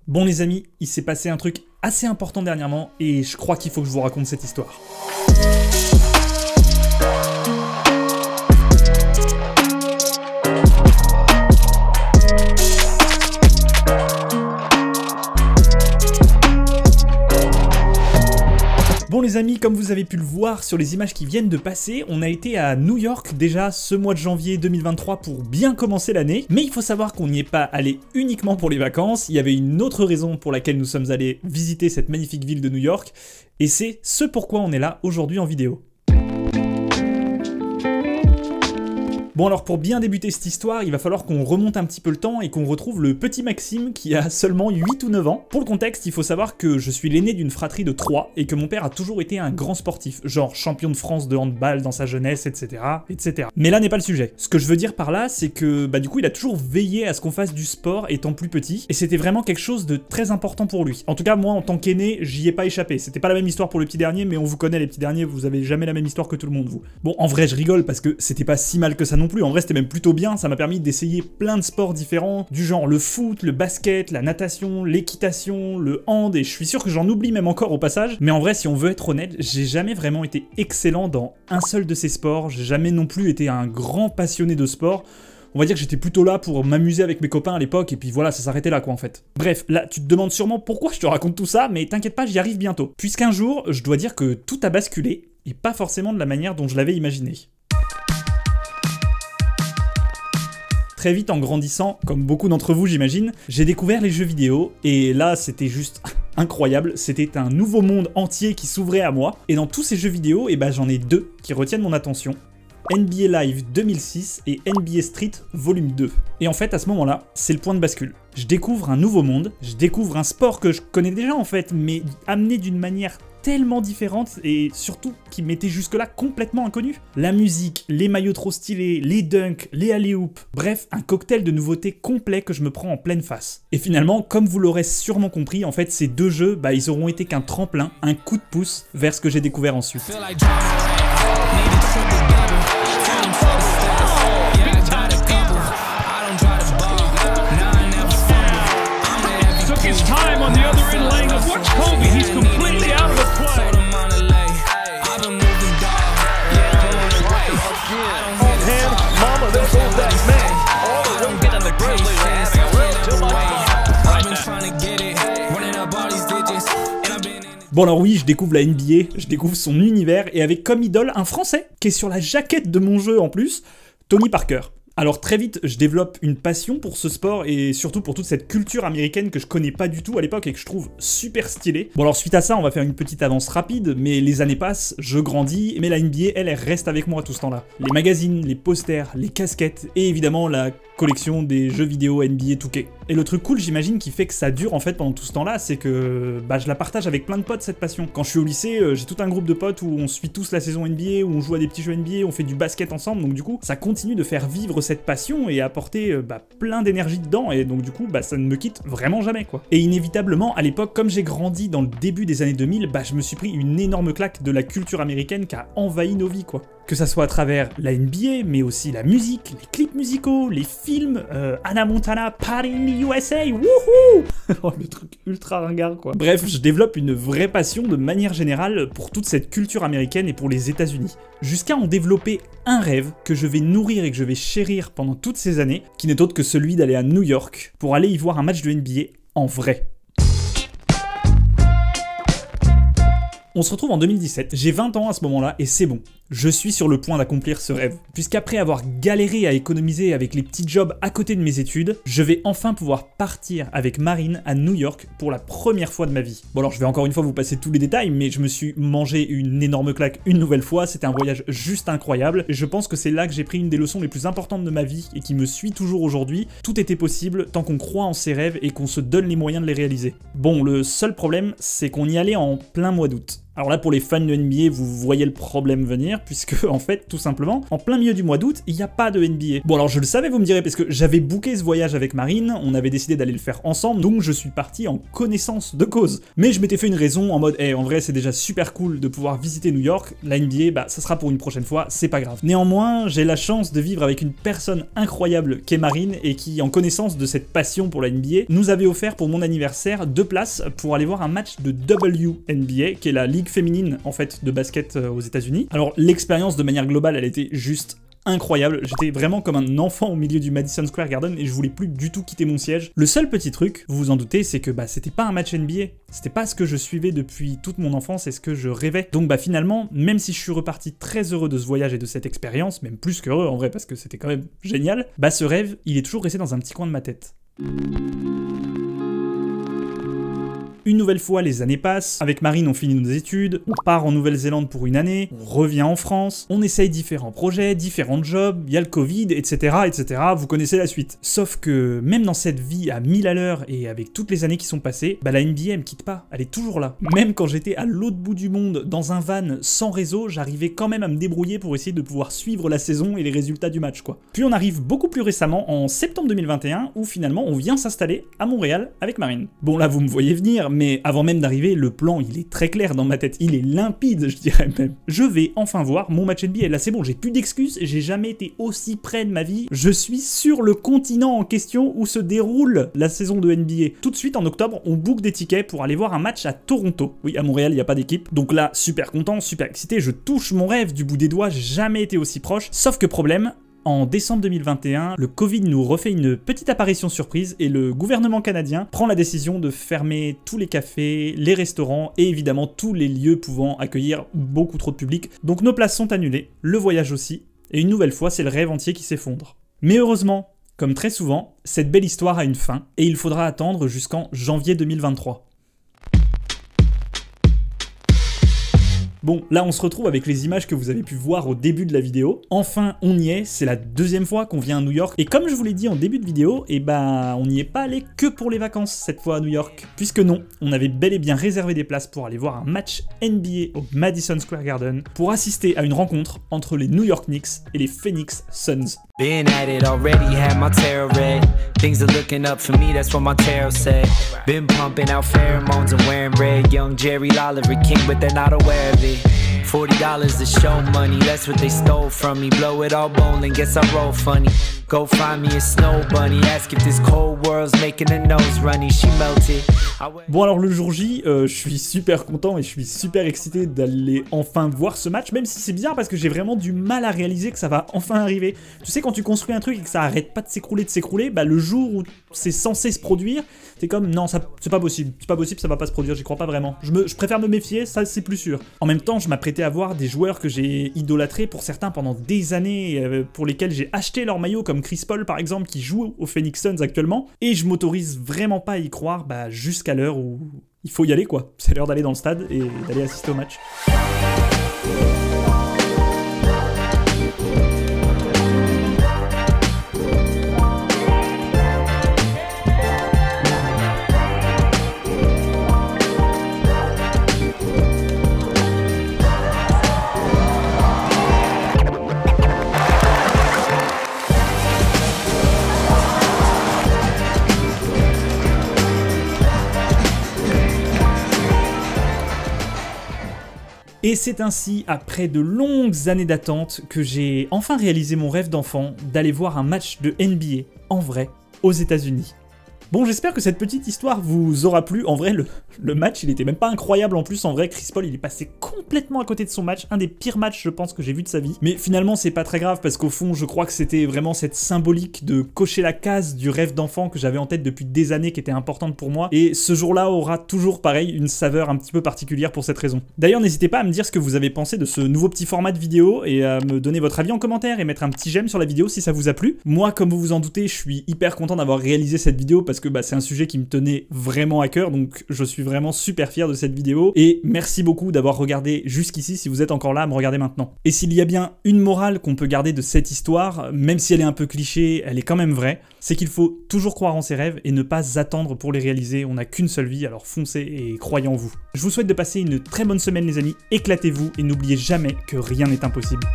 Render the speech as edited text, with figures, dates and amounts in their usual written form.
Bon les amis, il s'est passé un truc assez important dernièrement et je crois qu'il faut que je vous raconte cette histoire. Bon les amis, comme vous avez pu le voir sur les images qui viennent de passer, on a été à New York déjà ce mois de janvier 2023 pour bien commencer l'année, mais il faut savoir qu'on n'y est pas allé uniquement pour les vacances, il y avait une autre raison pour laquelle nous sommes allés visiter cette magnifique ville de New York, et c'est ce pourquoi on est là aujourd'hui en vidéo. Bon alors pour bien débuter cette histoire, il va falloir qu'on remonte un petit peu le temps et qu'on retrouve le petit Maxime qui a seulement 8 ou 9 ans. Pour le contexte, il faut savoir que je suis l'aîné d'une fratrie de 3 et que mon père a toujours été un grand sportif, genre champion de France de handball dans sa jeunesse, etc. etc. Mais là n'est pas le sujet. Ce que je veux dire par là, c'est que du coup il a toujours veillé à ce qu'on fasse du sport étant plus petit, et c'était vraiment quelque chose de très important pour lui. En tout cas moi en tant qu'aîné, j'y ai pas échappé. C'était pas la même histoire pour le petit dernier, mais on vous connaît les petits derniers, vous avez jamais la même histoire que tout le monde vous. Bon en vrai je rigole parce que c'était pas si mal que ça non plus, en vrai c'était même plutôt bien, ça m'a permis d'essayer plein de sports différents, du genre le foot, le basket, la natation, l'équitation, le hand, et je suis sûr que j'en oublie même encore au passage, mais en vrai si on veut être honnête, j'ai jamais vraiment été excellent dans un seul de ces sports, j'ai jamais non plus été un grand passionné de sport. On va dire que j'étais plutôt là pour m'amuser avec mes copains à l'époque, et puis voilà, ça s'arrêtait là quoi en fait. Bref, là tu te demandes sûrement pourquoi je te raconte tout ça, mais t'inquiète pas, j'y arrive bientôt. Puisqu'un jour, je dois dire que tout a basculé, et pas forcément de la manière dont je l'avais imaginé. Très vite en grandissant, comme beaucoup d'entre vous j'imagine, j'ai découvert les jeux vidéo, et là c'était juste incroyable, c'était un nouveau monde entier qui s'ouvrait à moi, et dans tous ces jeux vidéo, j'en ai deux qui retiennent mon attention. NBA Live 2006 et NBA Street Volume 2. Et en fait, à ce moment-là, c'est le point de bascule. Je découvre un nouveau monde, je découvre un sport que je connais déjà en fait, mais amené d'une manière tellement différente et surtout qui m'était jusque-là complètement inconnu. La musique, les maillots trop stylés, les dunks, les alley-oops, bref, un cocktail de nouveautés complet que je me prends en pleine face. Et finalement, comme vous l'aurez sûrement compris, en fait, ces deux jeux, ils auront été qu'un tremplin, un coup de pouce vers ce que j'ai découvert ensuite. Bon alors oui, je découvre la NBA, je découvre son univers, et avec comme idole un Français, qui est sur la jaquette de mon jeu en plus, Tony Parker. Alors très vite, je développe une passion pour ce sport et surtout pour toute cette culture américaine que je connais pas du tout à l'époque et que je trouve super stylée. Bon alors suite à ça, on va faire une petite avance rapide, mais les années passent, je grandis, mais la NBA, elle reste avec moi tout ce temps-là. Les magazines, les posters, les casquettes et évidemment la collection des jeux vidéo NBA 2K. Et le truc cool, j'imagine, qui fait que ça dure en fait pendant tout ce temps-là, c'est que je la partage avec plein de potes cette passion. Quand je suis au lycée, j'ai tout un groupe de potes où on suit tous la saison NBA, où on joue à des petits jeux NBA, on fait du basket ensemble, donc du coup, ça continue de faire vivre cette passion et apporter plein d'énergie dedans, et donc du coup, ça ne me quitte vraiment jamais quoi. Et inévitablement, à l'époque, comme j'ai grandi dans le début des années 2000, je me suis pris une énorme claque de la culture américaine qui a envahi nos vies quoi. Que ça soit à travers la NBA, mais aussi la musique, les clips musicaux, les films, Hannah Montana, Party in the USA, wouhou. Oh, le truc ultra ringard quoi. Bref, je développe une vraie passion de manière générale pour toute cette culture américaine et pour les États-Unis. Jusqu'à en développer un rêve que je vais nourrir et que je vais chérir pendant toutes ces années, qui n'est autre que celui d'aller à New York pour aller y voir un match de NBA en vrai. On se retrouve en 2017, j'ai 20 ans à ce moment-là et c'est bon, je suis sur le point d'accomplir ce rêve. Puisqu'après avoir galéré à économiser avec les petits jobs à côté de mes études, je vais enfin pouvoir partir avec Marine à New York pour la première fois de ma vie. Bon alors je vais encore une fois vous passer tous les détails, mais je me suis mangé une énorme claque une nouvelle fois, c'était un voyage juste incroyable, et je pense que c'est là que j'ai pris une des leçons les plus importantes de ma vie et qui me suit toujours aujourd'hui. Tout était possible tant qu'on croit en ses rêves et qu'on se donne les moyens de les réaliser. Bon, le seul problème, c'est qu'on y allait en plein mois d'août. Alors là, pour les fans de NBA, vous voyez le problème venir, puisque en fait, tout simplement, en plein milieu du mois d'août, il n'y a pas de NBA. Bon alors je le savais, vous me direz, parce que j'avais booké ce voyage avec Marine, on avait décidé d'aller le faire ensemble, donc je suis parti en connaissance de cause. Mais je m'étais fait une raison en mode, en vrai c'est déjà super cool de pouvoir visiter New York, la NBA, bah ça sera pour une prochaine fois, c'est pas grave. Néanmoins, j'ai la chance de vivre avec une personne incroyable qu'est Marine, et qui, en connaissance de cette passion pour la NBA, nous avait offert pour mon anniversaire 2 places pour aller voir un match de WNBA, qui est la ligue féminine en fait de basket aux États-Unis. Alors l'expérience de manière globale, elle était juste incroyable, j'étais vraiment comme un enfant au milieu du Madison Square Garden et je voulais plus du tout quitter mon siège. Le seul petit truc, vous vous en doutez, c'est que c'était pas un match NBA, c'était pas ce que je suivais depuis toute mon enfance et ce que je rêvais. Donc finalement, même si je suis reparti très heureux de ce voyage et de cette expérience, même plus qu'heureux en vrai parce que c'était quand même génial, ce rêve, il est toujours resté dans un petit coin de ma tête. Une nouvelle fois, les années passent, avec Marine on finit nos études, on part en Nouvelle-Zélande pour une année, on revient en France, on essaye différents projets, différents jobs, il y a le Covid, etc., etc., vous connaissez la suite. Sauf que même dans cette vie à 1000 à l'heure et avec toutes les années qui sont passées, la NBA elle me quitte pas, elle est toujours là. Même quand j'étais à l'autre bout du monde, dans un van, sans réseau, j'arrivais quand même à me débrouiller pour essayer de pouvoir suivre la saison et les résultats du match quoi. Puis on arrive beaucoup plus récemment, en septembre 2021, où finalement on vient s'installer à Montréal avec Marine. Bon là vous me voyez venir, mais avant même d'arriver, le plan il est très clair dans ma tête, il est limpide je dirais même. Je vais enfin voir mon match NBA, là c'est bon, j'ai plus d'excuses, j'ai jamais été aussi près de ma vie, je suis sur le continent en question où se déroule la saison de NBA. Tout de suite en octobre, on book des tickets pour aller voir un match à Toronto. Oui, à Montréal il n'y a pas d'équipe, donc là super content, super excité, je touche mon rêve du bout des doigts, j'ai jamais été aussi proche, sauf que problème, en décembre 2021, le Covid nous refait une petite apparition surprise et le gouvernement canadien prend la décision de fermer tous les cafés, les restaurants et évidemment tous les lieux pouvant accueillir beaucoup trop de public. Donc nos places sont annulées, le voyage aussi, et une nouvelle fois c'est le rêve entier qui s'effondre. Mais heureusement, comme très souvent, cette belle histoire a une fin et il faudra attendre jusqu'en janvier 2023. Bon, là on se retrouve avec les images que vous avez pu voir au début de la vidéo. Enfin, on y est, c'est la deuxième fois qu'on vient à New York. Et comme je vous l'ai dit en début de vidéo, on n'y est pas allé que pour les vacances cette fois à New York. Puisque non, on avait bel et bien réservé des places pour aller voir un match NBA au Madison Square Garden pour assister à une rencontre entre les New York Knicks et les Phoenix Suns. Been at it already, had my tarot read. Things are looking up for me, that's what my tarot said. Been pumping out pheromones and wearing red. Young Jerry Lawler, king, but they're not aware of it. $40 to show money, that's what they stole from me. Blow it all bowling, guess I roll funny. Go find me a snow bunny, ask if this cold world's making her nose runny. She melted. Bon alors le jour J, je suis super content et je suis super excité d'aller enfin voir ce match, même si c'est bizarre parce que j'ai vraiment du mal à réaliser que ça va enfin arriver. Tu sais quand tu construis un truc et que ça arrête pas de s'écrouler, le jour où c'est censé se produire, c'est comme non, c'est pas possible, ça va pas se produire, j'y crois pas vraiment. Je préfère me méfier, ça c'est plus sûr. En même temps, je m'apprêtais à voir des joueurs que j'ai idolâtrés pour certains pendant des années, pour lesquels j'ai acheté leur maillot, comme Chris Paul par exemple, qui joue aux Phoenix Suns actuellement, et je m'autorise vraiment pas à y croire jusqu'à l'heure où il faut y aller quoi. C'est l'heure d'aller dans le stade et d'aller assister au match. Et c'est ainsi, après de longues années d'attente, que j'ai enfin réalisé mon rêve d'enfant d'aller voir un match de NBA, en vrai, aux États-Unis. Bon, j'espère que cette petite histoire vous aura plu. En vrai, le match, il était même pas incroyable en plus. En vrai, Chris Paul, il est passé complètement à côté de son match. Un des pires matchs, je pense, que j'ai vu de sa vie. Mais finalement, c'est pas très grave parce qu'au fond, je crois que c'était vraiment cette symbolique de cocher la case du rêve d'enfant que j'avais en tête depuis des années qui était importante pour moi. Et ce jour-là aura toujours, pareil, une saveur un petit peu particulière pour cette raison. D'ailleurs, n'hésitez pas à me dire ce que vous avez pensé de ce nouveau petit format de vidéo et à me donner votre avis en commentaire et mettre un petit j'aime sur la vidéo si ça vous a plu. Moi, comme vous vous en doutez, je suis hyper content d'avoir réalisé cette vidéo parce que que c'est un sujet qui me tenait vraiment à cœur, donc je suis vraiment super fier de cette vidéo, et merci beaucoup d'avoir regardé jusqu'ici si vous êtes encore là à me regarder maintenant. Et s'il y a bien une morale qu'on peut garder de cette histoire, même si elle est un peu cliché, elle est quand même vraie, c'est qu'il faut toujours croire en ses rêves et ne pas attendre pour les réaliser, on n'a qu'une seule vie, alors foncez et croyez en vous. Je vous souhaite de passer une très bonne semaine les amis, éclatez-vous et n'oubliez jamais que rien n'est impossible.